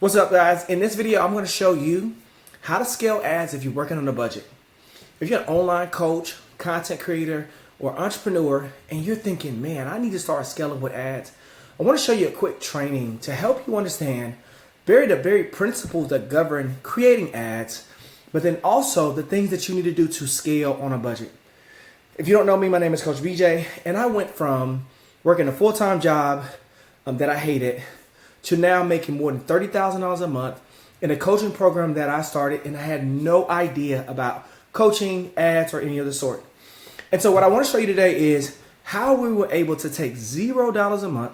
What's up, guys? In this video, I'm going to show you how to scale ads if you're working on a budget. If you're an online coach, content creator, or entrepreneur, and you're thinking, man, I need to start scaling with ads, I want to show you a quick training to help you understand the very principles that govern creating ads, but then also the things that you need to do to scale on a budget. If you don't know me, my name is Coach BJ, and I went from working a full-time job that I hated to now making more than $30,000 a month in a coaching program that I started, and I had no idea about coaching, ads, or any of the sort. And so what I want to show you today is how we were able to take $0 a month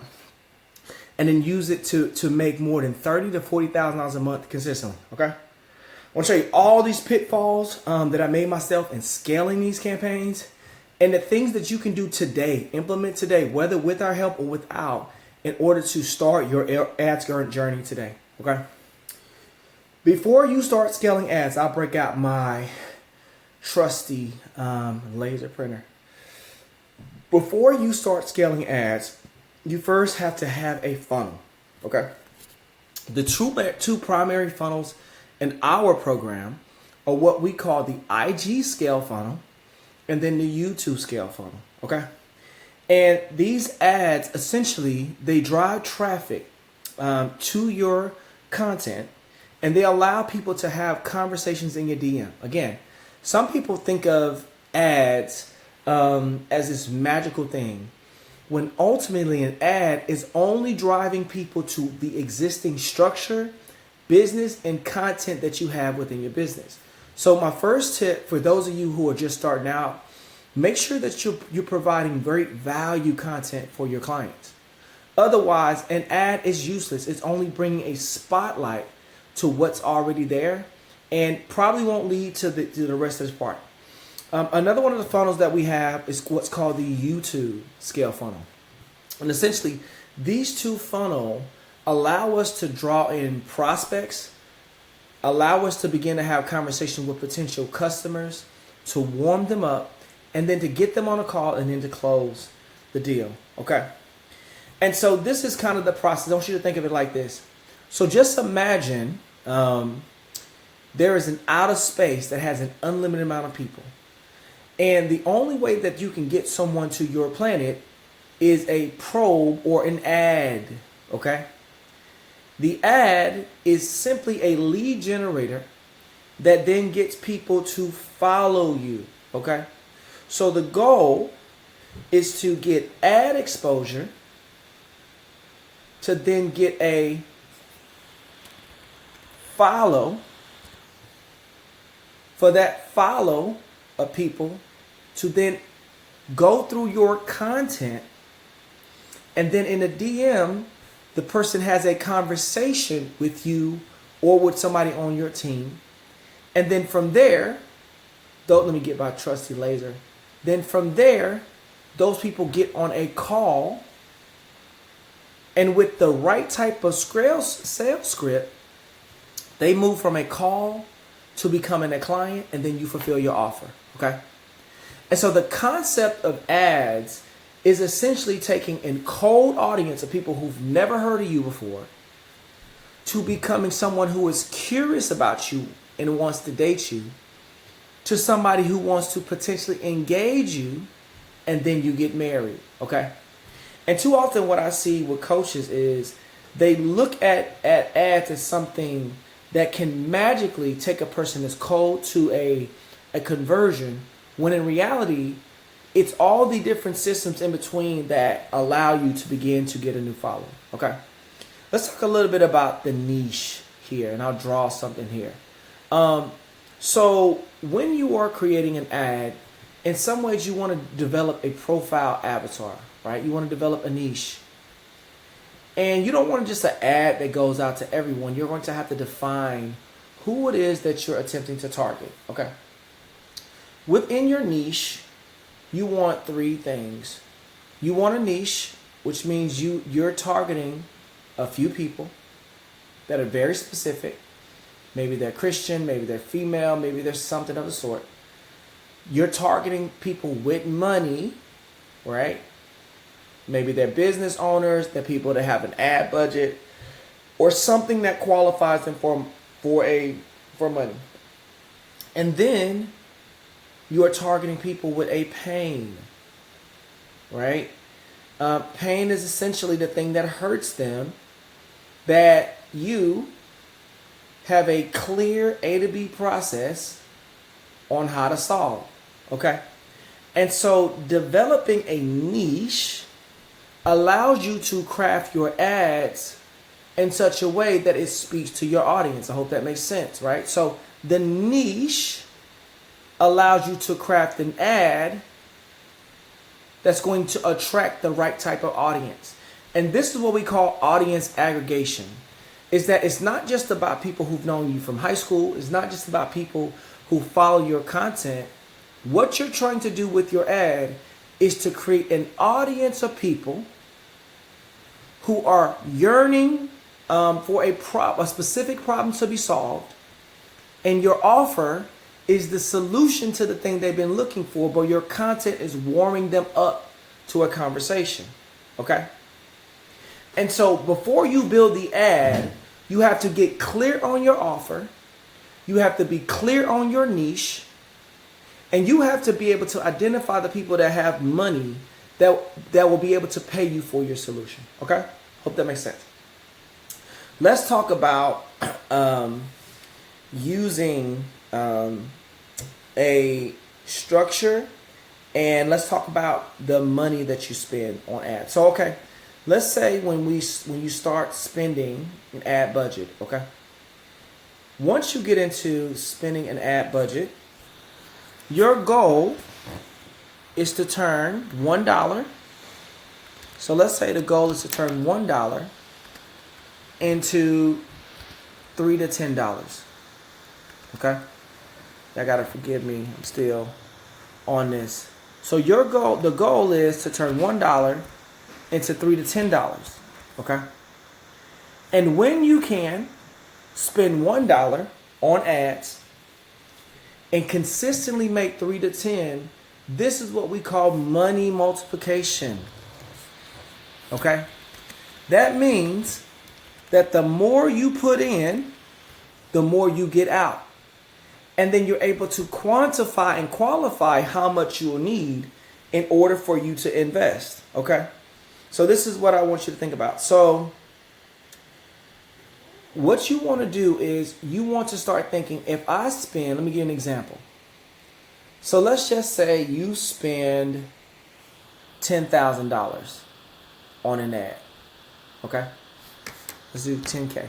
and then use it to make more than $30,000 to $40,000 a month consistently, okay? I want to show you all these pitfalls that I made myself in scaling these campaigns and the things that you can do today, implement today, whether with our help or without, in order to start your ads journey today, okay? Before you start scaling ads, I'll break out my trusty laser printer. Before you start scaling ads, you first have to have a funnel, okay? The two primary funnels in our program are what we call the IG scale funnel and then the YouTube scale funnel, okay? And these ads, essentially, they drive traffic to your content, and they allow people to have conversations in your DM. Again, some people think of ads as this magical thing, when ultimately an ad is only driving people to the existing structure, business, and content that you have within your business. So my first tip for those of you who are just starting out, make sure that you're providing great value content for your clients. Otherwise, an ad is useless. It's only bringing a spotlight to what's already there and probably won't lead to the rest of this part. Another one of the funnels that we have is what's called the YouTube scale funnel. And essentially, these two funnels allow us to draw in prospects, allow us to begin to have conversations with potential customers, to warm them up, and then to get them on a call and then to close the deal, okay? And so this is kind of the process. I want you to think of it like this. So just imagine there is an outer space that has an unlimited amount of people. And the only way that you can get someone to your planet is a probe or an ad, okay? The ad is simply a lead generator that then gets people to follow you, okay? So the goal is to get ad exposure to then get a follow, for that follow of people to then go through your content, and then in a DM, the person has a conversation with you or with somebody on your team. And then from there, let me get my trusty laser. Then from there, those people get on a call, and with the right type of sales script, they move from a call to becoming a client, and then you fulfill your offer, okay? And so the concept of ads is essentially taking a cold audience of people who've never heard of you before to becoming someone who is curious about you and wants to date you, to somebody who wants to potentially engage you, and then you get married, okay? And too often what I see with coaches is they look at ads as something that can magically take a person that's cold to a conversion, when in reality, it's all the different systems in between that allow you to begin to get a new follower, okay? Let's talk a little bit about the niche here, and I'll draw something here. So when you are creating an ad, in some ways you want to develop a profile avatar, right? You want to develop a niche. And you don't want just an ad that goes out to everyone. You're going to have to define who it is that you're attempting to target, okay? Within your niche, you want three things. You want a niche, which means you're targeting a few people that are very specific. Maybe they're Christian, maybe they're female, maybe there's something of the sort. You're targeting people with money, right? Maybe they're business owners, they're people that have an ad budget. or something that qualifies them for money. And then you are targeting people with a pain, right? Pain is essentially the thing that hurts them that you have a clear A to B process on how to solve, okay? And so developing a niche allows you to craft your ads in such a way that it speaks to your audience. I hope that makes sense, right? So the niche allows you to craft an ad that's going to attract the right type of audience. And this is what we call audience aggregation. Is that it's not just about people who've known you from high school. It's not just about people who follow your content. What you're trying to do with your ad is to create an audience of people who are yearning for a specific problem to be solved. And your offer is the solution to the thing they've been looking for, but your content is warming them up to a conversation. Okay? And so before you build the ad, you have to get clear on your offer. You have to be clear on your niche. And you have to be able to identify the people that have money that will be able to pay you for your solution. Okay? Hope that makes sense. Let's talk about using a structure, and let's talk about the money that you spend on ads. So, okay, let's say when you start spending an ad budget, okay? Once you get into spending an ad budget, your goal is to turn $1. So let's say the goal is to turn $1 into $3 to $10. Okay? Y'all gotta forgive me. I'm still on this. So the goal is to turn $1 into $3 to $10. Okay? And when you can spend $1 on ads and consistently make 3 to 10, this is what we call money multiplication. Okay? That means that the more you put in, the more you get out. And then you're able to quantify and qualify how much you'll need in order for you to invest. Okay? So this is what I want you to think about. So what you want to do is you want to start thinking, if I spend, let me give you an example. So let's just say you spend $10,000 on an ad. Okay? Let's do 10K.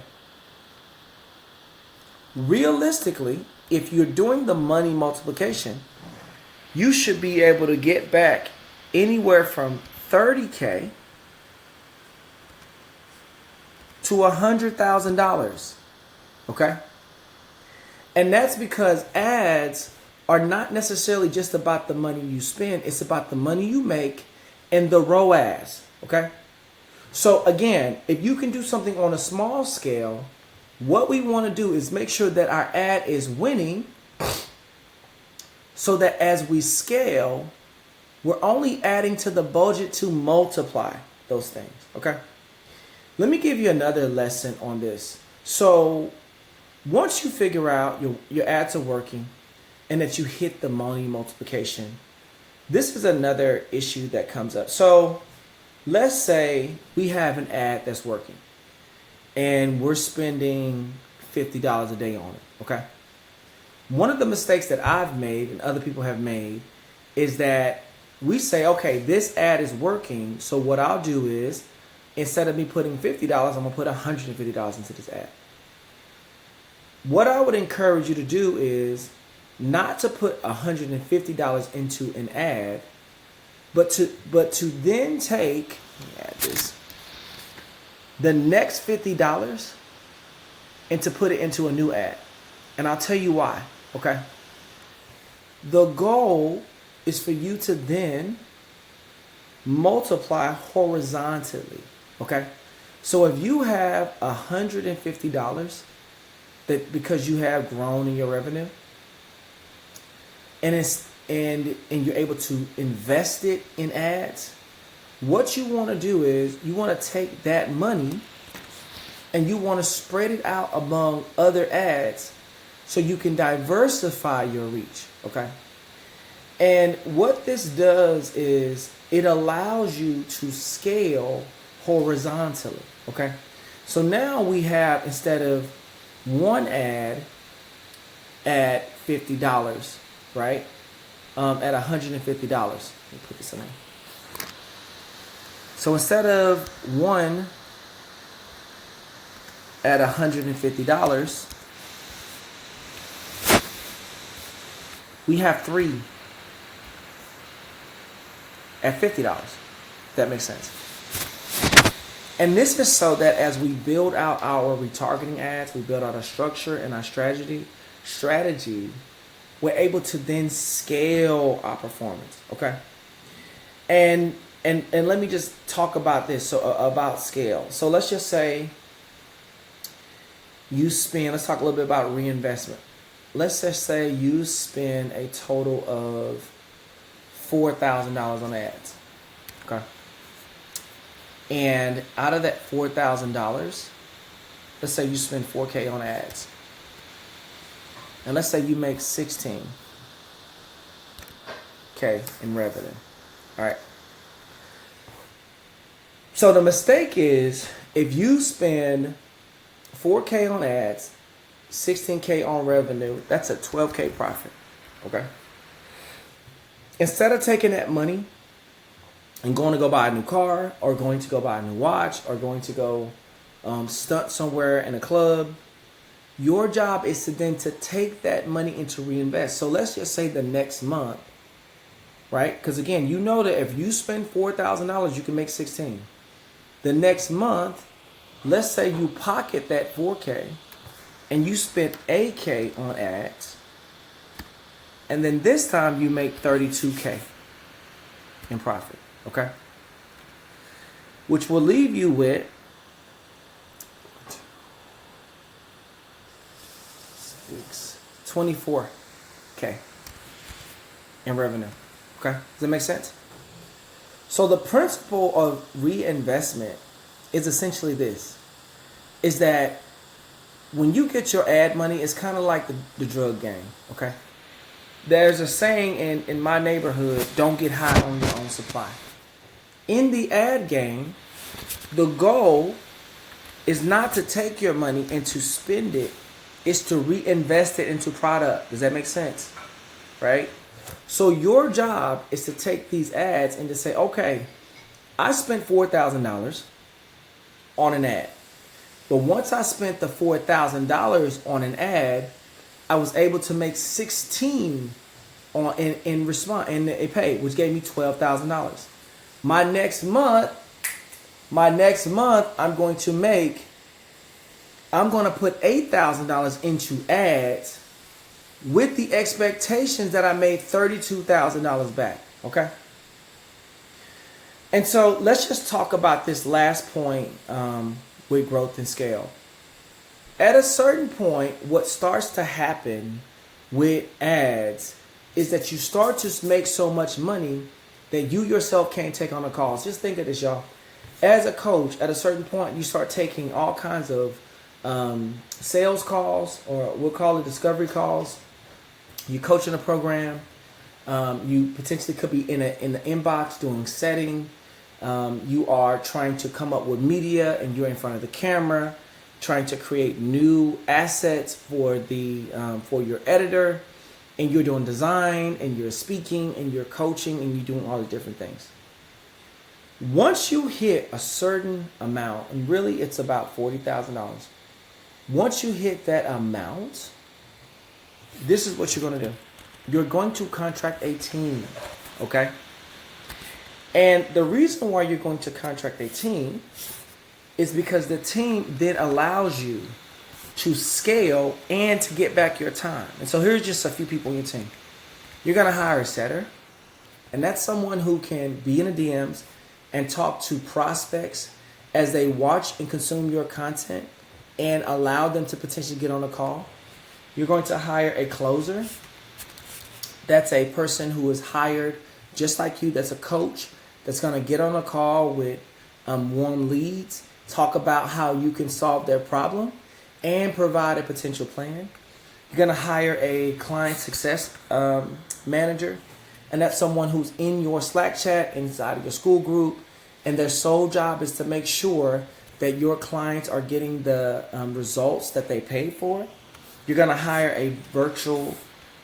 Realistically, if you're doing the money multiplication, you should be able to get back anywhere from $30K to $100,000. Okay? And that's because ads are not necessarily just about the money you spend. It's about the money you make and the ROAS. Okay? So again, if you can do something on a small scale, what we want to do is make sure that our ad is winning so that as we scale, we're only adding to the budget to multiply those things. Okay? Let me give you another lesson on this. So once you figure out your ads are working and that you hit the money multiplication, this is another issue that comes up. So let's say we have an ad that's working and we're spending $50 a day on it, okay? One of the mistakes that I've made and other people have made is that we say, okay, this ad is working, so what I'll do is, instead of me putting $50, I'm gonna put $150 into this ad. What I would encourage you to do is not to put $150 into an ad, but to then take, let me add this, the next $50 and to put it into a new ad. And I'll tell you why, okay? The goal is for you to then multiply horizontally, okay? So if you have $150 that because you have grown in your revenue and you're able to invest it in ads, what you want to do is you want to take that money and you want to spread it out among other ads so you can diversify your reach, okay? And what this does is it allows you to scale horizontally, okay? So now we have, instead of one ad at $50, right? At $150. Let me put this in there. So instead of one at $150, we have three at $50. That makes sense. And this is so that as we build out our retargeting ads, we build out our structure and our strategy, we're able to then scale our performance. Okay. And let me just talk about this. So about scale. So let's just say you spend, let's talk a little bit about reinvestment. Let's just say you spend a total of $4,000 on ads. Okay. And out of that $4,000, let's say you spend $4K on ads. And let's say you make $16K in revenue. All right. So the mistake is if you spend $4K on ads, $16K on revenue, that's a $12K profit. Okay. Instead of taking that money and going to go buy a new car, or going to go buy a new watch, or going to go stunt somewhere in a club, your job is to then to take that money and to reinvest. So let's just say the next month, right? Because again, you know that if you spend $4,000, you can make 16. The next month, let's say you pocket that 4K and you spent $8K on ads, and then this time you make $32K in profit. Okay, which will leave you with 24K in revenue. Okay, does that make sense? So the principle of reinvestment is essentially this: is that when you get your ad money, it's kind of like the drug game. Okay, there's a saying in my neighborhood: don't get high on your own supply. In the ad game, the goal is not to take your money and to spend it. It's to reinvest it into product. Does that make sense? Right? So your job is to take these ads and to say, okay, I spent $4,000 on an ad. But once I spent the $4,000 on an ad, I was able to make 16 in response in a pay, which gave me $12,000. My next month, I'm going to put $8,000 into ads with the expectations that I made $32,000 back. Okay. And so let's just talk about this last point with growth and scale. At a certain point, what starts to happen with ads is that you start to make so much money that you yourself can't take on the calls. Just think of this, y'all. As a coach, at a certain point, you start taking all kinds of sales calls, or we'll call it discovery calls. You coach in a program. You potentially could be in the inbox doing setting. You are trying to come up with media, and you're in front of the camera, trying to create new assets for your editor, and you're doing design, and you're speaking, and you're coaching, and you're doing all the different things. Once you hit a certain amount, and really it's about $40,000. Once you hit that amount, this is what you're going to do. You're going to contract a team, okay? And the reason why you're going to contract a team is because the team then allows you to scale and to get back your time. And so here's just a few people on your team. You're going to hire a setter, and that's someone who can be in the DMs and talk to prospects as they watch and consume your content and allow them to potentially get on a call. You're going to hire a closer. That's a person who is hired just like you. That's a coach that's going to get on a call with warm leads talk about how you can solve their problem, and provide a potential plan. You're going to hire a client success manager, and that's someone who's in your Slack chat inside of your school group, and their sole job is to make sure that your clients are getting the results that they paid for. You're going to hire a virtual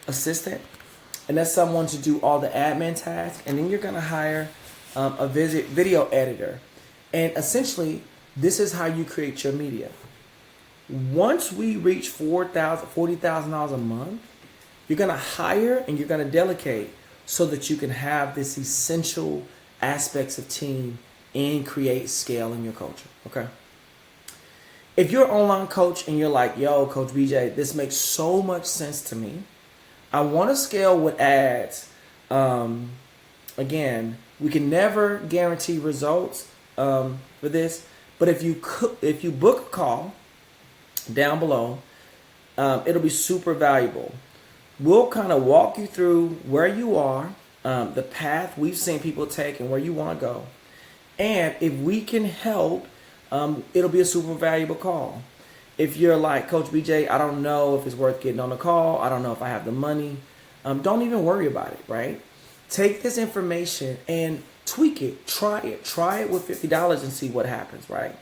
assistant, and that's someone to do all the admin tasks. And then you're going to hire a video editor. And essentially, this is how you create your media. Once we reach $40,000 a month, you're going to hire and you're going to delegate so that you can have this essential aspects of team and create scale in your culture. Okay. If you're an online coach and you're like, yo, Coach BJ, this makes so much sense to me. I want to scale with ads. Again, we can never guarantee results for this, but if you book a call down below, it'll be super valuable. We'll kind of walk you through where you are, the path we've seen people take, and where you want to go. And if we can help, it'll be a super valuable call. If you're like, Coach BJ, I don't know if it's worth getting on the call. I don't know if I have the money. Don't even worry about it, right? Take this information and tweak it. Try it. Try it with $50 and see what happens, right?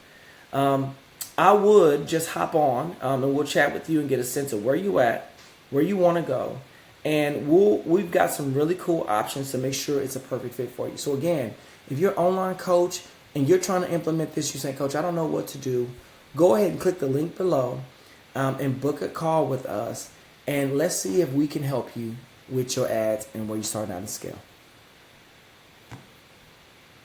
I would just hop on and we'll chat with you and get a sense of where you at, where you want to go. And we've got some really cool options to make sure it's a perfect fit for you. So again, if you're an online coach and you're trying to implement this, you say, Coach, I don't know what to do, go ahead and click the link below and book a call with us. And let's see if we can help you with your ads and where you're starting out to scale.